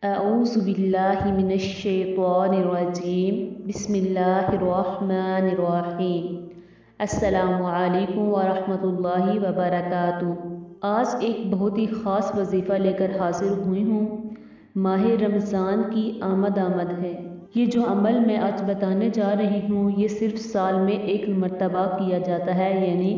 اعوذ باللہ من الشیطان الرجیم بسم اللہ الرحمن الرحیم۔ السلام علیکم ورحمۃ اللہ وبرکاتہ۔ آج ایک بہت ہی خاص وظیفہ لے کر حاضر ہوئی ہوں۔ ماہ رمضان کی آمد ہے۔ یہ جو عمل میں آج بتانے جا رہی ہوں یہ صرف سال میں ایک مرتبہ کیا جاتا ہے، یعنی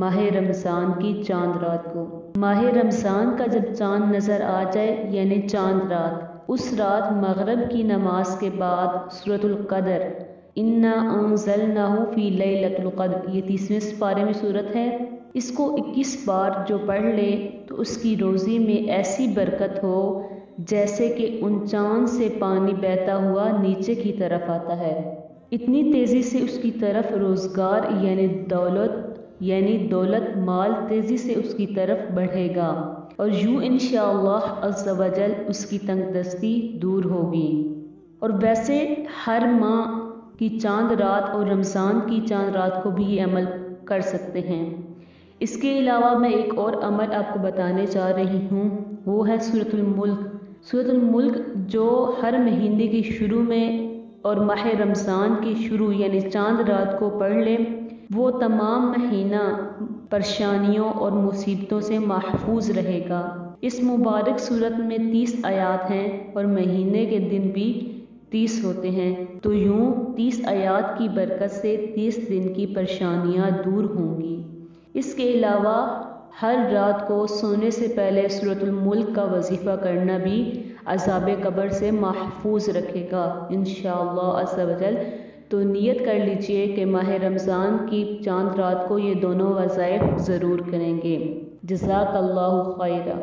ماہ رمضان کی چاند رات کو۔ ماہ رمضان کا جب چاند نظر آ جائے یعنی چاند رات، اس رات مغرب کی نماز کے بعد سورۃ القدر انا انزلناہ فی لیلۃ القدر، یہ 30ویں سپارے میں سورت ہے، اس کو 21 بار جو پڑھ لے تو اس کی روزی میں ایسی برکت ہو جیسے کہ ان چاند سے پانی بہتا ہوا نیچے کی طرف آتا ہے۔ اتنی تیزی سے اس کی طرف روزگار یعنی دولت مال تیزی سے اس کی طرف بڑھے گا، اور یوں انشاءاللہ عز و جل اس کی تنگ دستی دور ہوگی۔ اور ویسے ہر ماہ کی چاند رات اور رمضان کی چاند رات کو بھی یہ عمل کر سکتے ہیں۔ اس کے علاوہ میں ایک اور عمل آپ کو بتانے جا رہی ہوں، وہ ہے سورۃ الملک۔ سورۃ الملک جو ہر مہینے کے شروع میں اور ماہ رمضان کی شروع یعنی چاند رات کو پڑھ لے، وہ تمام مہینہ پریشانیوں اور مصیبتوں سے محفوظ رہے گا۔ اس مبارک سورت میں 30 آیات ہیں اور مہینے کے دن بھی 30 ہوتے ہیں، تو یوں 30 آیات کی برکت سے 30 دن کی پریشانیاں دور ہوں گی۔ اس کے علاوہ ہر رات کو سونے سے پہلے سورۃ الملک کا وظیفہ کرنا بھی عذاب قبر سے محفوظ رکھے گا انشاءاللہ عز و جل۔ تو نیت کر لیجئے کہ ماہ رمضان کی چاند رات کو یہ دونوں وظائف ضرور کریں گے۔ جزاک اللہ خیرہ۔